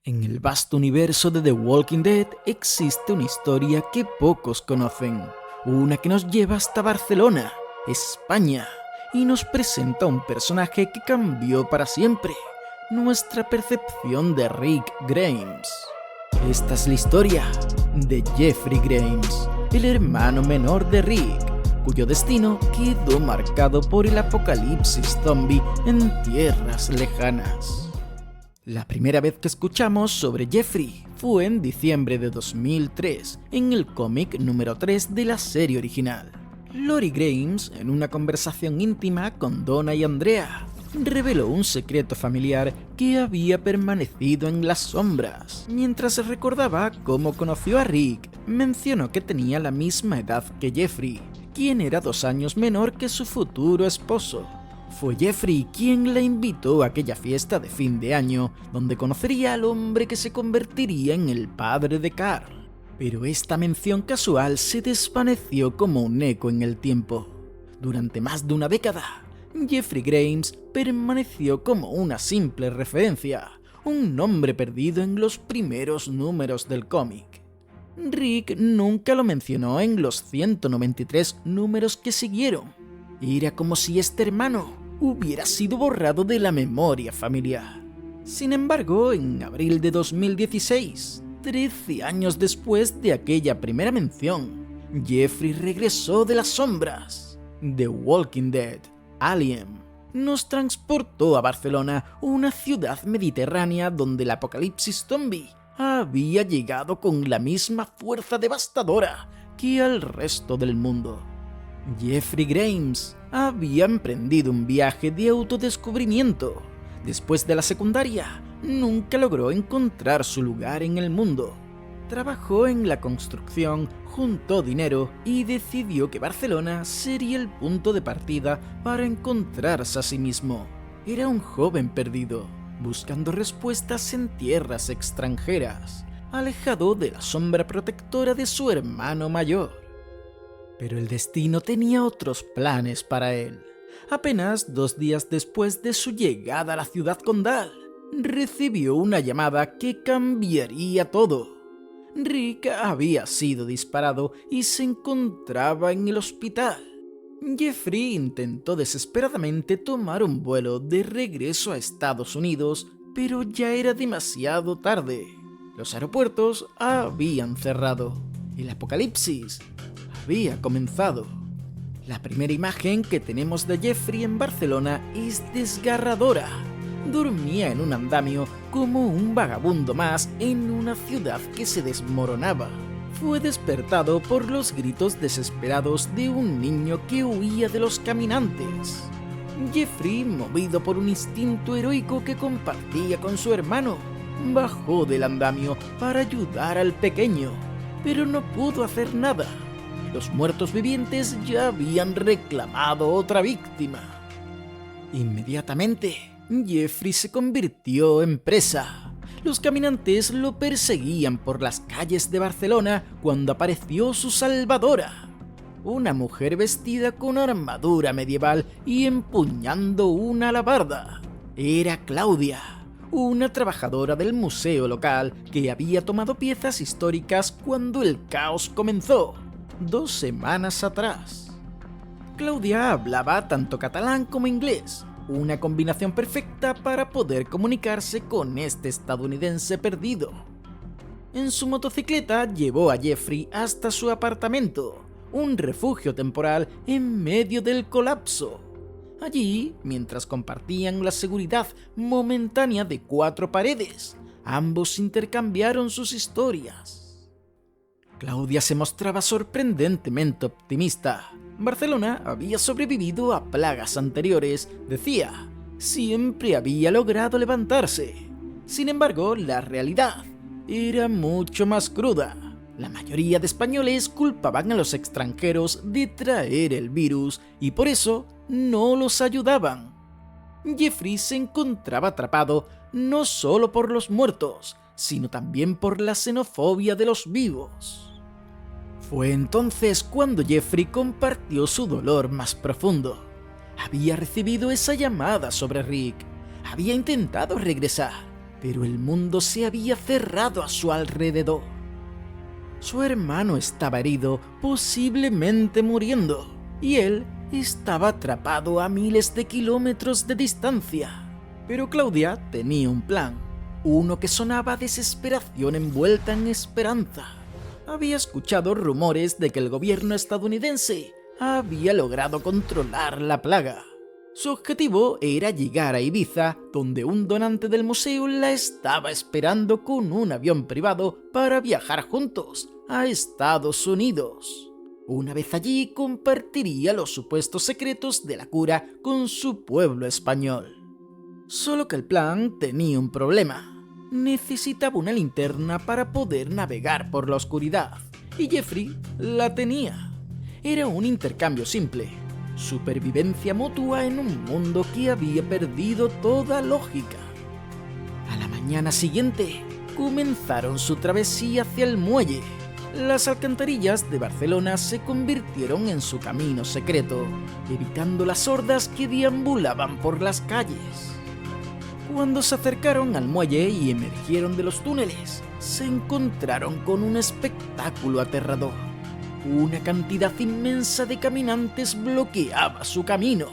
En el vasto universo de The Walking Dead existe una historia que pocos conocen, una que nos lleva hasta Barcelona, España, y nos presenta un personaje que cambió para siempre nuestra percepción de Rick Grimes. Esta es la historia de Jeffrey Grimes, el hermano menor de Rick, cuyo destino quedó marcado por el apocalipsis zombie en tierras lejanas. La primera vez que escuchamos sobre Jeffrey fue en diciembre de 2003, en el cómic número 3 de la serie original. Lori Grimes, en una conversación íntima con Donna y Andrea, reveló un secreto familiar que había permanecido en las sombras. Mientras recordaba cómo conoció a Rick, mencionó que tenía la misma edad que Jeffrey, quien era 2 años menor que su futuro esposo. Fue Jeffrey quien la invitó a aquella fiesta de fin de año, donde conocería al hombre que se convertiría en el padre de Carl. Pero esta mención casual se desvaneció como un eco en el tiempo. Durante más de una década, Jeffrey Grimes permaneció como una simple referencia, un nombre perdido en los primeros números del cómic. Rick nunca lo mencionó en los 193 números que siguieron. Era como si este hermano hubiera sido borrado de la memoria familiar. Sin embargo, en abril de 2016, 13 años después de aquella primera mención, Jeffrey regresó de las sombras. The Walking Dead, Alien, nos transportó a Barcelona, una ciudad mediterránea donde el apocalipsis zombie había llegado con la misma fuerza devastadora que al resto del mundo. Jeffrey Grimes había emprendido un viaje de autodescubrimiento. Después de la secundaria, nunca logró encontrar su lugar en el mundo. Trabajó en la construcción, juntó dinero y decidió que Barcelona sería el punto de partida para encontrarse a sí mismo. Era un joven perdido, buscando respuestas en tierras extranjeras, alejado de la sombra protectora de su hermano mayor. Pero el destino tenía otros planes para él. Apenas 2 días después de su llegada a la ciudad condal, recibió una llamada que cambiaría todo. Rick había sido disparado y se encontraba en el hospital. Jeffrey intentó desesperadamente tomar un vuelo de regreso a Estados Unidos, pero ya era demasiado tarde. Los aeropuertos habían cerrado. El apocalipsis había comenzado. La primera imagen que tenemos de Jeffrey en Barcelona es desgarradora. Dormía en un andamio como un vagabundo más en una ciudad que se desmoronaba. Fue despertado por los gritos desesperados de un niño que huía de los caminantes. Jeffrey, movido por un instinto heroico que compartía con su hermano, bajó del andamio para ayudar al pequeño, pero no pudo hacer nada. Los muertos vivientes ya habían reclamado otra víctima. Inmediatamente, Jeffrey se convirtió en presa. Los caminantes lo perseguían por las calles de Barcelona cuando apareció su salvadora. Una mujer vestida con armadura medieval y empuñando una alabarda. Era Claudia, una trabajadora del museo local que había tomado piezas históricas cuando el caos comenzó. 2 semanas atrás. Claudia hablaba tanto catalán como inglés, una combinación perfecta para poder comunicarse con este estadounidense perdido. En su motocicleta llevó a Jeffrey hasta su apartamento, un refugio temporal en medio del colapso. Allí, mientras compartían la seguridad momentánea de 4 paredes, ambos intercambiaron sus historias. Claudia se mostraba sorprendentemente optimista. Barcelona había sobrevivido a plagas anteriores, decía. Siempre había logrado levantarse. Sin embargo, la realidad era mucho más cruda. La mayoría de españoles culpaban a los extranjeros de traer el virus y por eso no los ayudaban. Jeffrey se encontraba atrapado no solo por los muertos, sino también por la xenofobia de los vivos. Fue entonces cuando Jeffrey compartió su dolor más profundo. Había recibido esa llamada sobre Rick, había intentado regresar, pero el mundo se había cerrado a su alrededor. Su hermano estaba herido, posiblemente muriendo, y él estaba atrapado a miles de kilómetros de distancia. Pero Claudia tenía un plan, uno que sonaba a desesperación envuelta en esperanza. Había escuchado rumores de que el gobierno estadounidense había logrado controlar la plaga. Su objetivo era llegar a Ibiza, donde un donante del museo la estaba esperando con un avión privado para viajar juntos a Estados Unidos. Una vez allí compartiría los supuestos secretos de la cura con su pueblo español. Solo que el plan tenía un problema. Necesitaba una linterna para poder navegar por la oscuridad, y Jeffrey la tenía. Era un intercambio simple. Supervivencia mutua en un mundo que había perdido toda lógica. A la mañana siguiente, comenzaron su travesía hacia el muelle. Las alcantarillas de Barcelona se convirtieron en su camino secreto, evitando las hordas que deambulaban por las calles. Cuando se acercaron al muelle y emergieron de los túneles, se encontraron con un espectáculo aterrador. Una cantidad inmensa de caminantes bloqueaba su camino.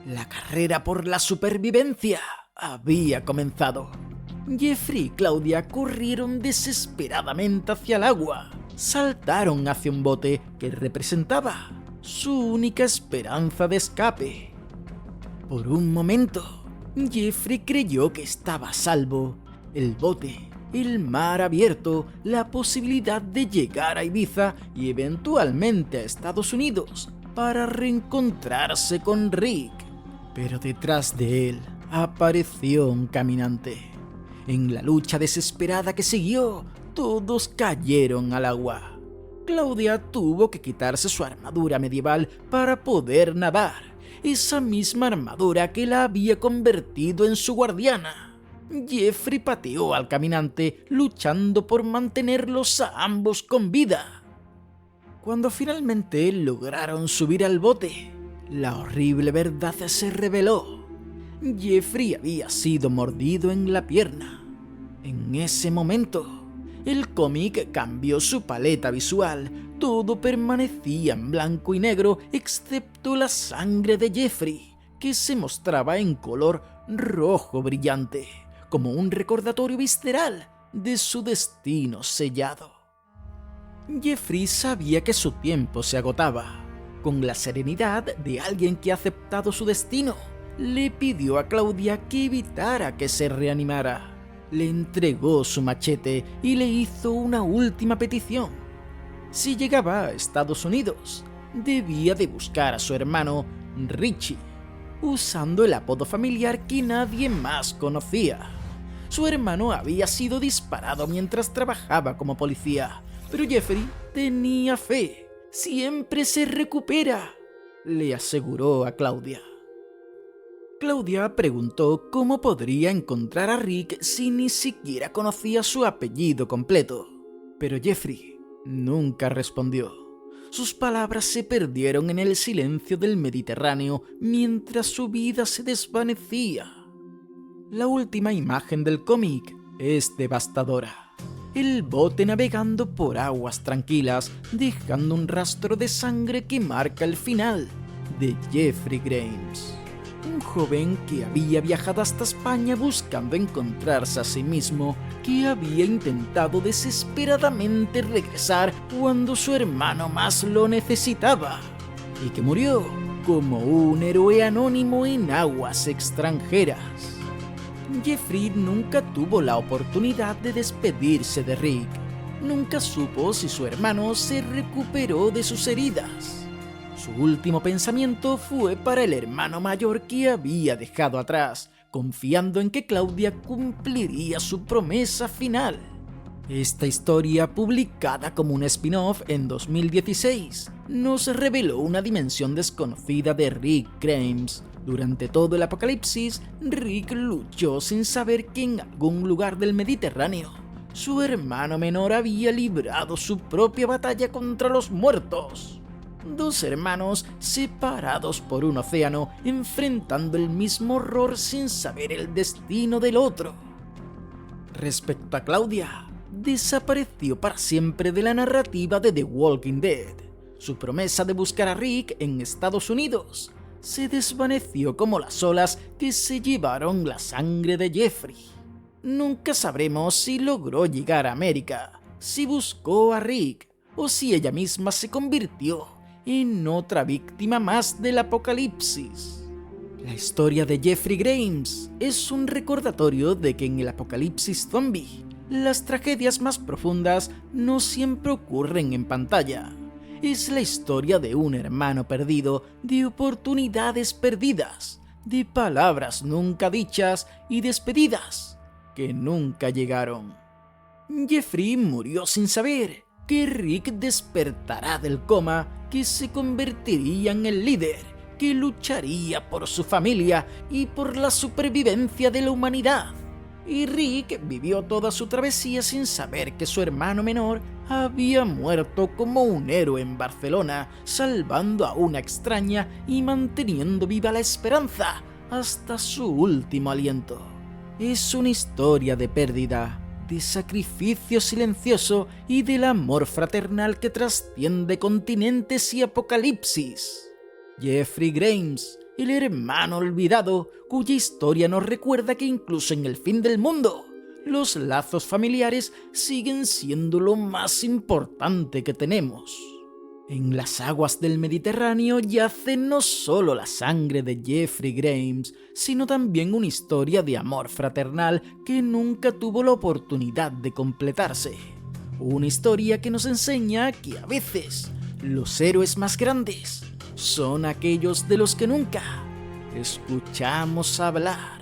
La carrera por la supervivencia había comenzado. Jeffrey y Claudia corrieron desesperadamente hacia el agua. Saltaron hacia un bote que representaba su única esperanza de escape. Por un momento, Jeffrey creyó que estaba a salvo. El bote, el mar abierto, la posibilidad de llegar a Ibiza y eventualmente a Estados Unidos para reencontrarse con Rick. Pero detrás de él apareció un caminante. En la lucha desesperada que siguió, todos cayeron al agua. Claudia tuvo que quitarse su armadura medieval para poder nadar, esa misma armadura que la había convertido en su guardiana. Jeffrey pateó al caminante, luchando por mantenerlos a ambos con vida. Cuando finalmente lograron subir al bote, la horrible verdad se reveló. Jeffrey había sido mordido en la pierna. En ese momento, el cómic cambió su paleta visual. Todo permanecía en blanco y negro, excepto la sangre de Jeffrey, que se mostraba en color rojo brillante, como un recordatorio visceral de su destino sellado. Jeffrey sabía que su tiempo se agotaba. Con la serenidad de alguien que ha aceptado su destino, le pidió a Claudia que evitara que se reanimara. Le entregó su machete y le hizo una última petición. Si llegaba a Estados Unidos, debía de buscar a su hermano Richie, usando el apodo familiar que nadie más conocía. Su hermano había sido disparado mientras trabajaba como policía, pero Jeffrey tenía fe. Siempre se recupera, le aseguró a Claudia. Claudia preguntó cómo podría encontrar a Rick si ni siquiera conocía su apellido completo, pero Jeffrey nunca respondió. Sus palabras se perdieron en el silencio del Mediterráneo mientras su vida se desvanecía. La última imagen del cómic es devastadora. El bote navegando por aguas tranquilas, dejando un rastro de sangre que marca el final de Jeffrey Grimes. Un joven que había viajado hasta España buscando encontrarse a sí mismo, que había intentado desesperadamente regresar cuando su hermano más lo necesitaba, y que murió como un héroe anónimo en aguas extranjeras. Jeffrey nunca tuvo la oportunidad de despedirse de Rick. Nunca supo si su hermano se recuperó de sus heridas. Su último pensamiento fue para el hermano mayor que había dejado atrás, confiando en que Claudia cumpliría su promesa final. Esta historia, publicada como un spin-off en 2016, nos reveló una dimensión desconocida de Rick Grimes. Durante todo el apocalipsis, Rick luchó sin saber que en algún lugar del Mediterráneo, su hermano menor había librado su propia batalla contra los muertos. Dos hermanos separados por un océano, enfrentando el mismo horror sin saber el destino del otro. Respecto a Claudia, desapareció para siempre de la narrativa de The Walking Dead. Su promesa de buscar a Rick en Estados Unidos se desvaneció como las olas que se llevaron la sangre de Jeffrey. Nunca sabremos si logró llegar a América, si buscó a Rick o si ella misma se convirtió en otra víctima más del apocalipsis. La historia de Jeffrey Grimes es un recordatorio de que en el apocalipsis zombie, las tragedias más profundas no siempre ocurren en pantalla. Es la historia de un hermano perdido, de oportunidades perdidas, de palabras nunca dichas y despedidas que nunca llegaron. Jeffrey murió sin saber que Rick despertará del coma, que se convertiría en el líder, que lucharía por su familia y por la supervivencia de la humanidad. Y Rick vivió toda su travesía sin saber que su hermano menor había muerto como un héroe en Barcelona, salvando a una extraña y manteniendo viva la esperanza hasta su último aliento. Es una historia de pérdida, de sacrificio silencioso y del amor fraternal que trasciende continentes y apocalipsis. Jeffrey Grimes, el hermano olvidado, cuya historia nos recuerda que incluso en el fin del mundo, los lazos familiares siguen siendo lo más importante que tenemos. En las aguas del Mediterráneo yace no solo la sangre de Jeffrey Grimes, sino también una historia de amor fraternal que nunca tuvo la oportunidad de completarse. Una historia que nos enseña que a veces los héroes más grandes son aquellos de los que nunca escuchamos hablar.